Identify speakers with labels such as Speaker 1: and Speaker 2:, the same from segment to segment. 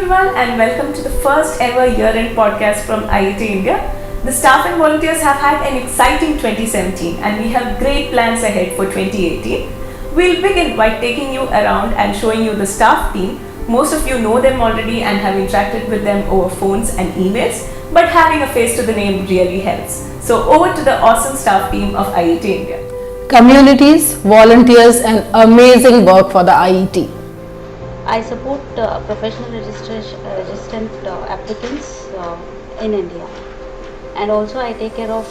Speaker 1: everyone, and welcome to the first ever year-end podcast from IET India. The staff and volunteers have had an exciting 2017 and we have great plans ahead for 2018. We'll begin by taking you around and showing you the staff team. Most of you know them already and have interacted with them over phones and emails, but having a face to the name really helps. So over to the awesome staff team of IET India.
Speaker 2: Communities, volunteers and amazing work for the IET.
Speaker 3: I support professional registrant applicants in India, and also I take care of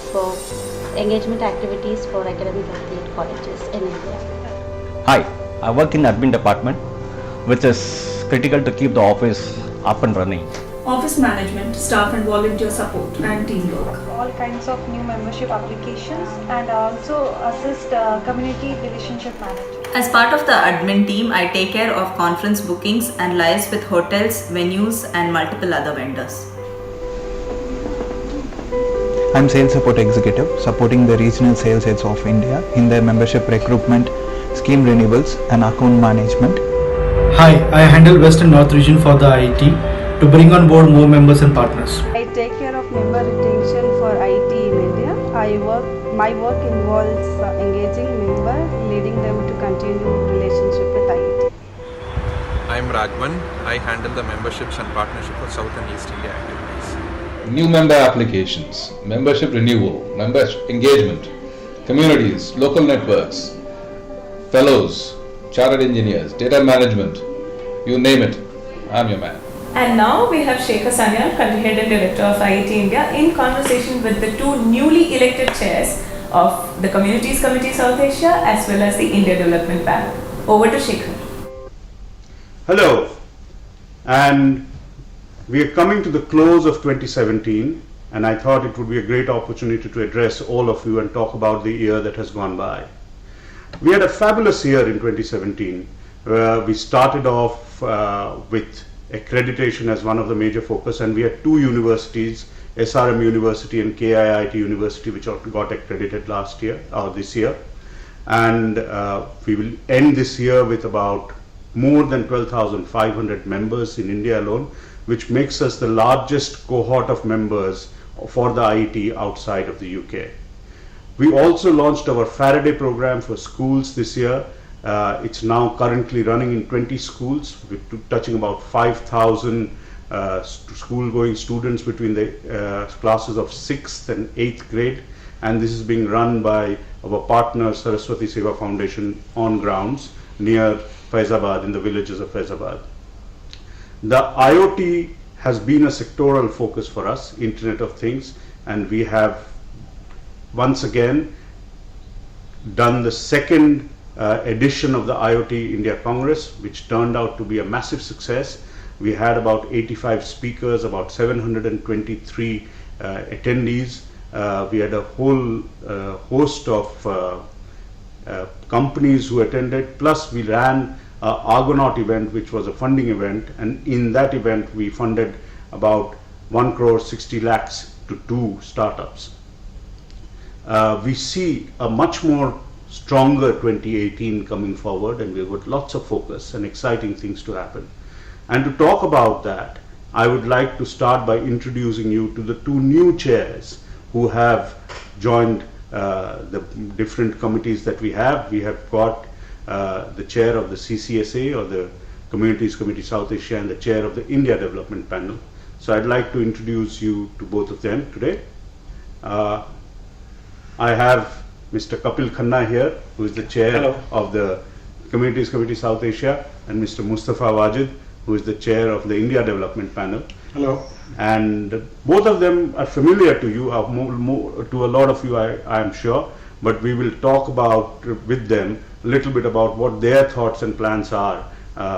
Speaker 3: engagement activities for academic athlete colleges in India.
Speaker 4: Hi, I work in admin department, which is critical to keep the office up and running.
Speaker 5: Office management, staff and volunteer support and teamwork.
Speaker 6: All kinds of new membership applications and also assist community relationship management.
Speaker 7: As part of the admin team, I take care of conference bookings and liaise with hotels, venues and multiple other vendors.
Speaker 8: I'm Sales Support Executive, supporting the regional sales heads of India in their membership recruitment, scheme renewals and account management.
Speaker 9: Hi, I handle West and North region for the IET to bring on board more members and partners.
Speaker 6: I take care of member retention for IT in India. My work involves engaging member, leading them to continue relationship with IET.
Speaker 10: I'm Raghavan. I handle the memberships and partnership for South and East India activities.
Speaker 11: New member applications, membership renewal, member engagement, communities, local networks, fellows, chartered engineers, data management, you name it, I'm your man.
Speaker 1: And now we have Shekhar Sanyal, Country Head and Director of IET India, in conversation with the two newly elected chairs of the Communities Committee South Asia as well as the India Development Bank. Over to Shekhar.
Speaker 12: Hello, and we are coming to the close of 2017, and I thought it would be a great opportunity to address all of you and talk about the year that has gone by. We had a fabulous year in 2017 where we started off with accreditation as one of the major focus, and we had two universities, SRM University and KIIT University, which got accredited this year, and we will end this year with about more than 12,500 members in India alone, which makes us the largest cohort of members for the IET outside of the UK. We also launched our Faraday program for schools this year. It's now currently running in 20 schools, touching about 5,000 school-going students between the classes of 6th and 8th grade, and this is being run by our partner Saraswati Seva Foundation on grounds near Faizabad, in the villages of Faizabad. The IoT has been a sectoral focus for us, Internet of Things, and we have once again done the second edition of the IoT India Congress, which turned out to be a massive success. We had about 85 speakers, about 723 attendees. We had a whole host of companies who attended, plus we ran an Argonaut event, which was a funding event, and in that event we funded about 1 crore 60 lakhs to 2 startups. We see a much more stronger 2018 coming forward, and we've got lots of focus and exciting things to happen. And to talk about that, I would like to start by introducing you to the two new chairs who have joined the different committees that we have. We have got the chair of the CCSA, or the Communities Committee South Asia, and the chair of the India Development Panel. So I'd like to introduce you to both of them today. I have Mr. Kapil Khanna here, who is the chair of the Communities Committee South Asia, and Mr. Mustafa Wajid, who is the chair of the India Development Panel.
Speaker 9: Hello.
Speaker 12: And both of them are familiar to you, to a lot of you, I am sure, but we will talk about with them a little bit about what their thoughts and plans are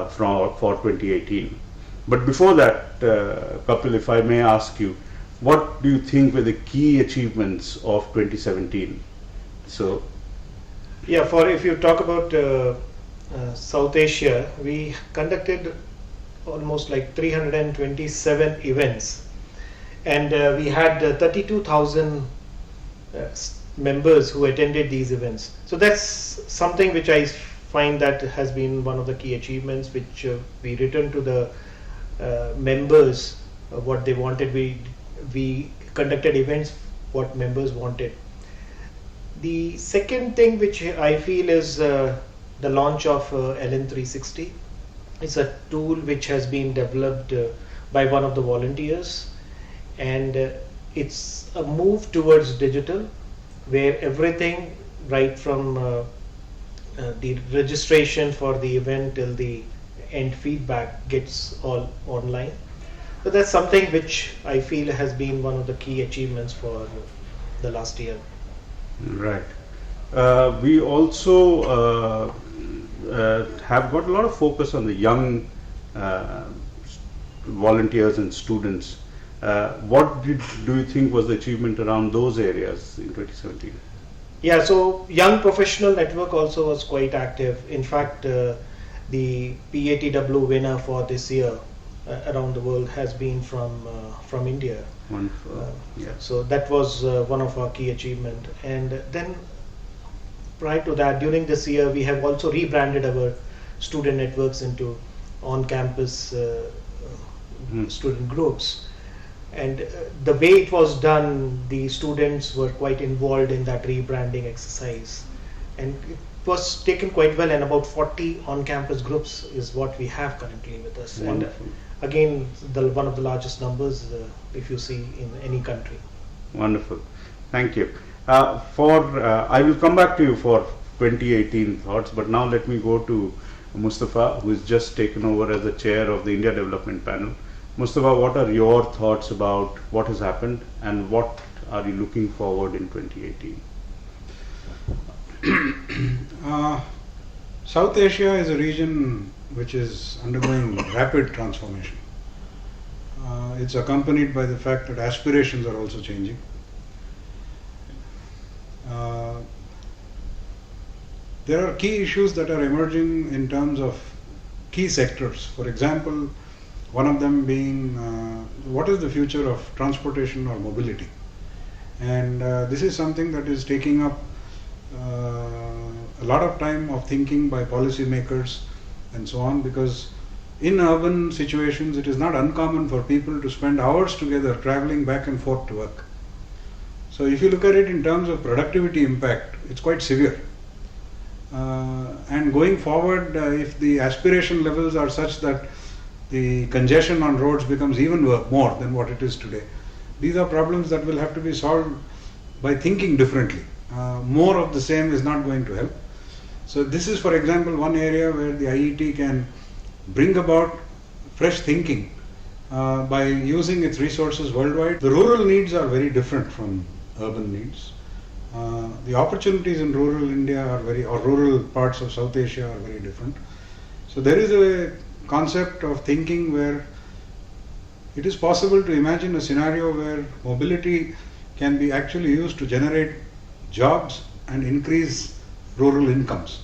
Speaker 12: for 2018. But before that, Kapil, if I may ask you, what do you think were the key achievements of 2017? So,
Speaker 9: Yeah, if you talk about South Asia, we conducted almost like 327 events, and we had 32,000 members who attended these events. So that's something which I find that has been one of the key achievements, which we return to the members what they wanted. We conducted events what members wanted. The second thing which I feel is the launch of LN360. It's a tool which has been developed by one of the volunteers, and it's a move towards digital, where everything right from the registration for the event till the end feedback gets all online. So that's something which I feel has been one of the key achievements for the last year.
Speaker 12: Right. We also have got a lot of focus on the young volunteers and students. What do you think was the achievement around those areas in 2017?
Speaker 9: Yeah, so Young Professional Network also was quite active. In fact, the PATW winner for this year around the world has been from India.
Speaker 12: Wonderful. Yeah.
Speaker 9: So that was one of our key achievement. And then prior to that, during this year, we have also rebranded our student networks into on-campus student groups. And the way it was done, the students were quite involved in that rebranding exercise. And it was taken quite well, and about 40 on-campus groups is what we have currently with us.
Speaker 12: Wonderful.
Speaker 9: And again, one of the largest numbers if you see in any country.
Speaker 12: Wonderful. Thank you. I will come back to you for 2018 thoughts, but now let me go to Mustafa, who has just taken over as the chair of the India Development Panel. Mustafa, what are your thoughts about what has happened and what are you looking forward in 2018?
Speaker 13: South Asia is a region which is undergoing rapid transformation. It's accompanied by the fact that aspirations are also changing. There are key issues that are emerging in terms of key sectors. For example, one of them being what is the future of transportation or mobility? And this is something that is taking up a lot of time of thinking by policymakers and so on, because in urban situations it is not uncommon for people to spend hours together traveling back and forth to work. So if you look at it in terms of productivity impact, it's quite severe. And going forward, if the aspiration levels are such that the congestion on roads becomes even more than what it is today, these are problems that will have to be solved by thinking differently. More of the same is not going to help. So this is, for example, one area where the IET can bring about fresh thinking by using its resources worldwide. The rural needs are very different from urban needs. The opportunities in rural India are or rural parts of South Asia are very different. So there is a concept of thinking where it is possible to imagine a scenario where mobility can be actually used to generate jobs and increase rural incomes.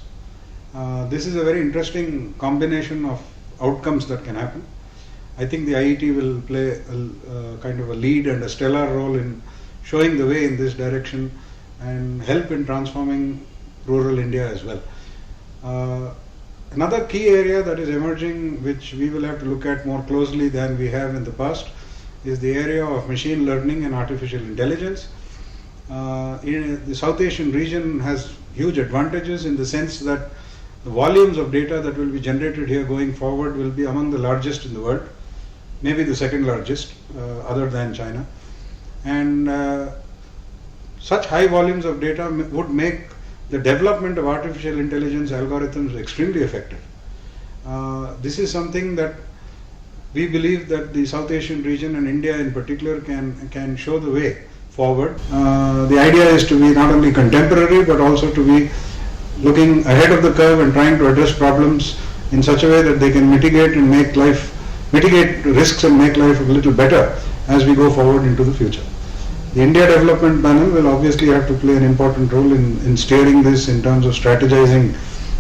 Speaker 13: This is a very interesting combination of outcomes that can happen. I think the IET will play a kind of a lead and a stellar role in showing the way in this direction and help in transforming rural India as well. Another key area that is emerging, which we will have to look at more closely than we have in the past, is the area of machine learning and artificial intelligence. The South Asian region has huge advantages in the sense that the volumes of data that will be generated here going forward will be among the largest in the world, maybe the second largest other than China. And such high volumes of data would make the development of artificial intelligence algorithms extremely effective. This is something that we believe that the South Asian region and India in particular can show the way forward. The idea is to be not only contemporary but also to be looking ahead of the curve and trying to address problems in such a way that they can mitigate risks and make life a little better as we go forward into the future. The India Development Panel will obviously have to play an important role in steering this in terms of strategizing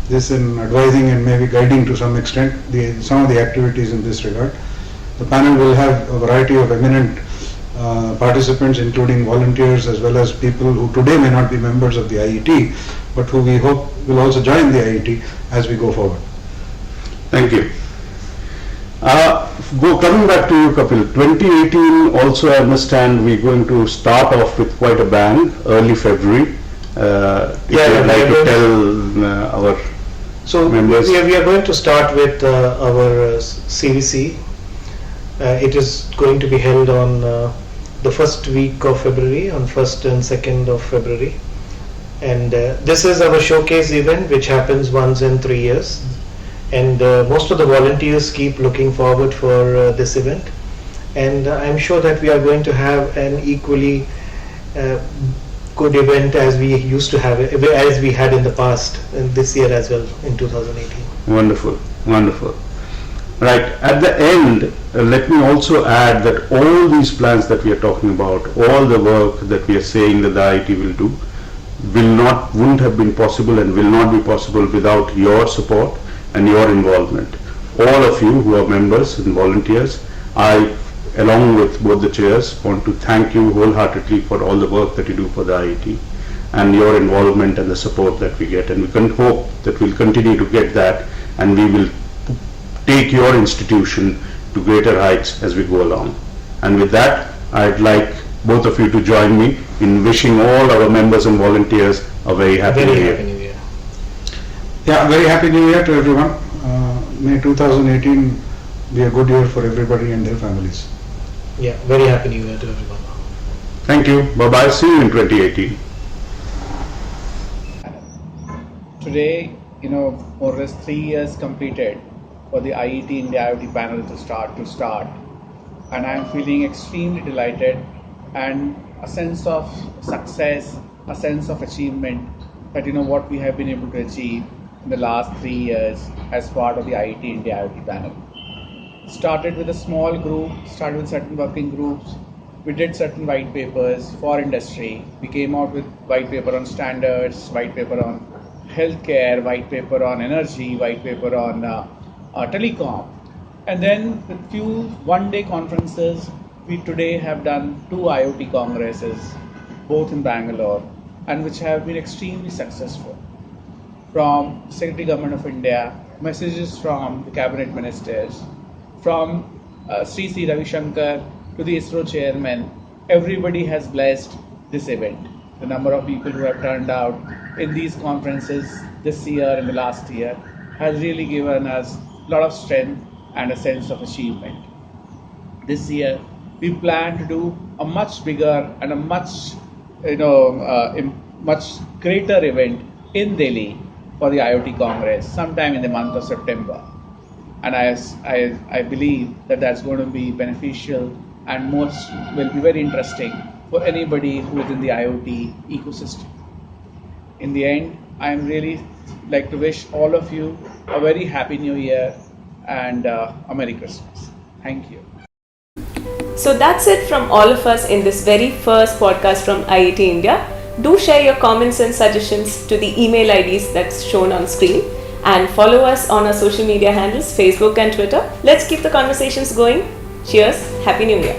Speaker 13: this and advising and maybe guiding to some extent some of the activities in this regard. The panel will have a variety of eminent participants, including volunteers as well as people who today may not be members of the IET, but who we hope will also join the IET as we go forward.
Speaker 12: Thank you. Coming back to you, Kapil, 2018 also I understand we're going to start off with quite a bang, early February. If you'd like to tell our members.
Speaker 9: We are going to start with our CVC. It is going to be held on the first week of February, on 1st and 2nd of February. And this is our showcase event which happens once in 3 years. And most of the volunteers keep looking forward for this event. And I'm sure that we are going to have an equally good event as we used to have, as we had in the past, and this year as well, in 2018.
Speaker 12: Wonderful, wonderful. Right, at the end, let me also add that all these plans that we are talking about, all the work that we are saying that the IET will do, wouldn't have been possible and will not be possible without your support and your involvement. All of you who are members and volunteers, I, along with both the chairs, want to thank you wholeheartedly for all the work that you do for the IET and your involvement and the support that we get. And we can hope that we'll continue to get that, and we will take your institution to greater heights as we go along. And with that, I'd like both of you to join me in wishing all our members and volunteers a very happy New Year.
Speaker 13: Yeah, very happy New Year to everyone. May 2018 be a good year for everybody and their families.
Speaker 9: Yeah, very happy New Year to everyone.
Speaker 12: Thank you. Bye-bye. See you in 2018.
Speaker 14: Today, more or less 3 years completed for the IET India IoT panel to start. And I am feeling extremely delighted and a sense of success, a sense of achievement that what we have been able to achieve in the last 3 years as part of the IET India IoT panel. Started with a small group, started with certain working groups. We did certain white papers for industry. We came out with white paper on standards, white paper on healthcare, white paper on energy, white paper on telecom. And then with few one-day conferences, we today have done 2 IoT congresses, both in Bangalore, and which have been extremely successful. From Secretary Government of India, messages from the cabinet ministers, from Sri Ravi Shankar to the ISRO chairman, everybody has blessed this event. The number of people who have turned out in these conferences this year and the last year has really given us a lot of strength and a sense of achievement. This year, we plan to do a much bigger and a much, much greater event in Delhi for the IoT Congress sometime in the month of September. And I believe that that's going to be beneficial and will be very interesting for anybody who is in the IoT ecosystem. In the end, I am really like to wish all of you a very happy New Year and a Merry Christmas. Thank you.
Speaker 1: So that's it from all of us in this very first podcast from IET India. Do share your comments and suggestions to the email IDs that's shown on screen, and follow us on our social media handles, Facebook and Twitter. Let's keep the conversations going. Cheers. Happy New Year.